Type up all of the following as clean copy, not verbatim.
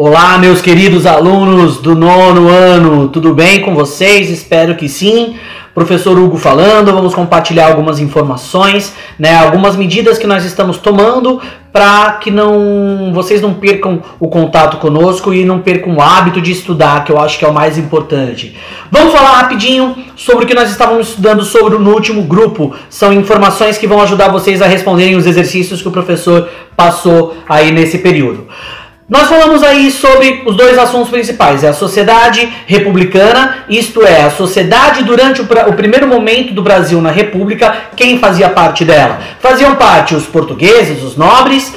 Olá, meus queridos alunos do 9º ano, tudo bem com vocês? Espero que sim. Professor Hugo falando, vamos compartilhar algumas informações, algumas medidas que nós estamos tomando para que vocês não percam o contato conosco e não percam o hábito de estudar, que eu acho que é o mais importante. Vamos falar rapidinho sobre o que nós estávamos estudando no último grupo. São informações que vão ajudar vocês a responderem os exercícios que o professor passou aí nesse período. Nós falamos aí sobre os dois assuntos principais, a sociedade republicana, isto é, a sociedade durante o primeiro momento do Brasil na República, quem fazia parte dela? Faziam parte os portugueses, os nobres,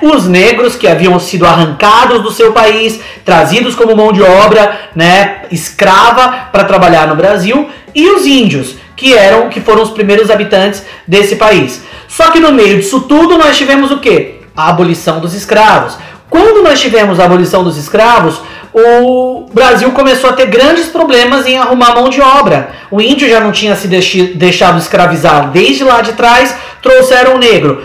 os negros que haviam sido arrancados do seu país, trazidos como mão de obra, escrava para trabalhar no Brasil, e os índios, que foram os primeiros habitantes desse país. Só que no meio disso tudo nós tivemos o quê? A abolição dos escravos. Quando nós tivemos a abolição dos escravos, o Brasil começou a ter grandes problemas em arrumar mão de obra. O índio já não tinha se deixado escravizar desde lá de trás, trouxeram o negro.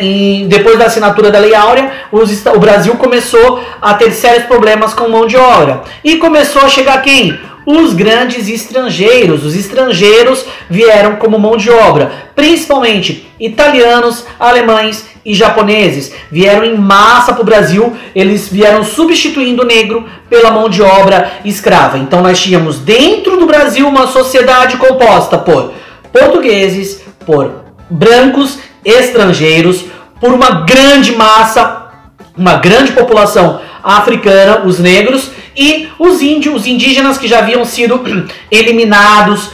E depois da assinatura da Lei Áurea, o Brasil começou a ter sérios problemas com mão de obra. E começou a chegar quem? Os grandes estrangeiros. Os estrangeiros vieram como mão de obra, principalmente italianos, alemães e japoneses. Vieram em massa para o Brasil, eles vieram substituindo o negro pela mão de obra escrava. Então nós tínhamos dentro do Brasil uma sociedade composta por portugueses, por brancos, estrangeiros, por uma grande massa, uma grande população africana, os negros, e os indígenas que já haviam sido eliminados,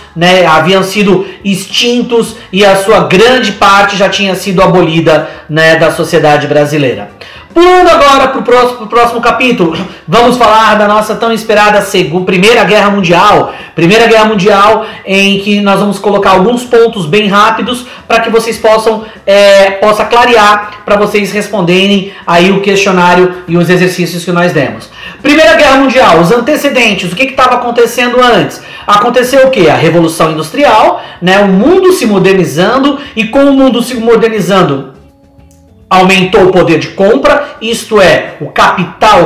haviam sido extintos e a sua grande parte já tinha sido abolida da sociedade brasileira. Pulando agora para o próximo capítulo, vamos falar da nossa tão esperada Primeira Guerra Mundial. Primeira Guerra Mundial, em que nós vamos colocar alguns pontos bem rápidos para que vocês possa clarear, para vocês responderem aí o questionário e os exercícios que nós demos. Primeira Guerra Mundial, os antecedentes, o que estava acontecendo antes? Aconteceu o quê? A Revolução Industrial, o mundo se modernizando, e com o mundo se modernizando, aumentou o poder de compra, isto é, o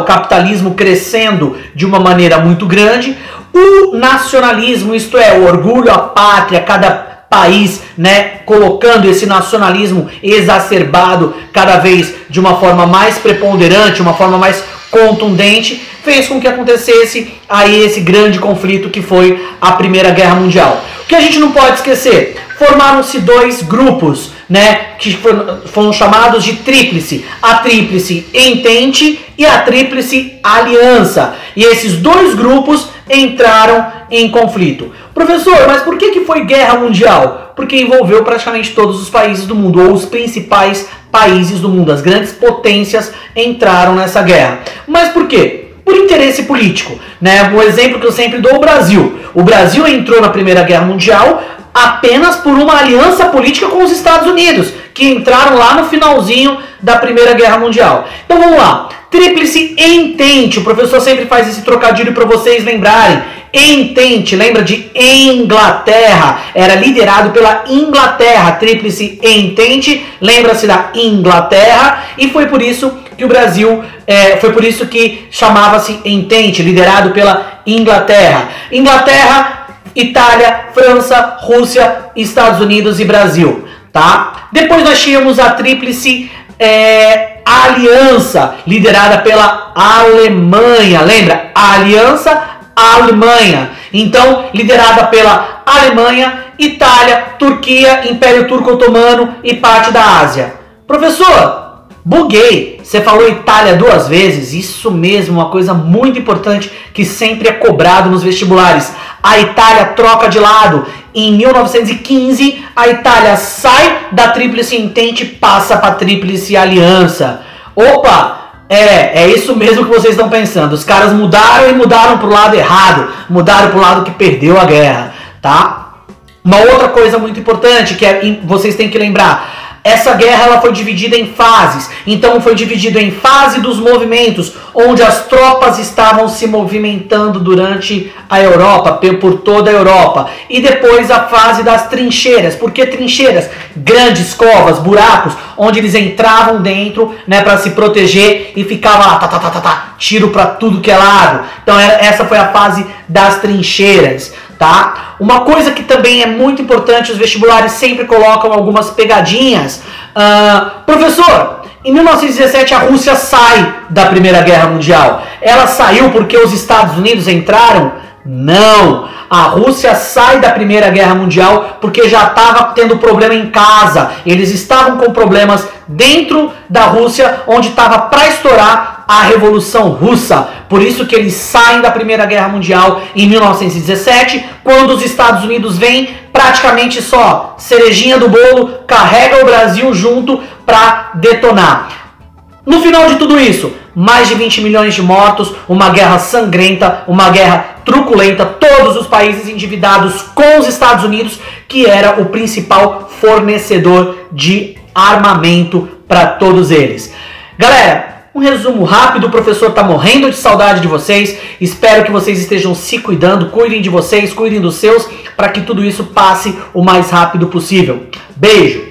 capitalismo crescendo de uma maneira muito grande, o nacionalismo, isto é, o orgulho, a pátria, cada país, colocando esse nacionalismo exacerbado cada vez de uma forma mais preponderante, uma forma mais contundente, fez com que acontecesse aí esse grande conflito que foi a Primeira Guerra Mundial. O que a gente não pode esquecer? Formaram-se dois grupos, que foram chamados de Tríplice. A Tríplice Entente e a Tríplice Aliança. E esses dois grupos entraram em conflito. Professor, mas por que foi guerra mundial? Porque envolveu praticamente todos os países do mundo, ou os principais países do mundo. As grandes potências entraram nessa guerra. Mas por quê? Por interesse político. O exemplo que eu sempre dou é o Brasil. O Brasil entrou na Primeira Guerra Mundial apenas por uma aliança política com os Estados Unidos, que entraram lá no finalzinho da Primeira Guerra Mundial. Então vamos lá. Tríplice Entente. O professor sempre faz esse trocadilho para vocês lembrarem. Entente, lembra de Inglaterra, era liderado pela Inglaterra. Tríplice Entente, lembra-se da Inglaterra, e foi por isso que o Brasil, foi por isso que chamava-se Entente, liderado pela Inglaterra. Inglaterra, Itália, França, Rússia, Estados Unidos e Brasil, tá? Depois nós tínhamos a Tríplice Aliança, liderada pela Alemanha, lembra? Aliança Alemanha. Então, liderada pela Alemanha, Itália, Turquia, Império Turco Otomano e parte da Ásia. Professor, buguei. Você falou Itália 2 vezes. Isso mesmo, uma coisa muito importante que sempre é cobrado nos vestibulares. A Itália troca de lado. Em 1915, a Itália sai da Tríplice Entente e passa para a Tríplice Aliança. Opa! É isso mesmo que vocês estão pensando. Os caras mudaram e mudaram pro lado errado. Mudaram pro lado que perdeu a guerra, tá? Uma outra coisa muito importante que vocês têm que lembrar. Essa guerra ela foi dividida em fases, então foi dividido em fase dos movimentos, onde as tropas estavam se movimentando durante a Europa, por toda a Europa, e depois a fase das trincheiras. Por que trincheiras? Grandes covas, buracos, onde eles entravam dentro, né, para se proteger e ficava lá, tiro para tudo que é lado. Então essa foi a fase das trincheiras. Tá? Uma coisa que também é muito importante, os vestibulares sempre colocam algumas pegadinhas. Professor, em 1917 a Rússia sai da Primeira Guerra Mundial. Ela saiu porque os Estados Unidos entraram? Não. A Rússia sai da Primeira Guerra Mundial porque já estava tendo problema em casa. Eles estavam com problemas dentro da Rússia, onde estava para estourar a Revolução Russa. Por isso que eles saem da Primeira Guerra Mundial em 1917, quando os Estados Unidos vêm, praticamente só cerejinha do bolo, carrega o Brasil junto para detonar. No final de tudo isso, mais de 20 milhões de mortos, uma guerra sangrenta, uma guerra truculenta, todos os países endividados com os Estados Unidos, que era o principal fornecedor de armamento para todos eles. Galera, um resumo rápido, o professor tá morrendo de saudade de vocês, espero que vocês estejam se cuidando, cuidem de vocês, cuidem dos seus, para que tudo isso passe o mais rápido possível. Beijo!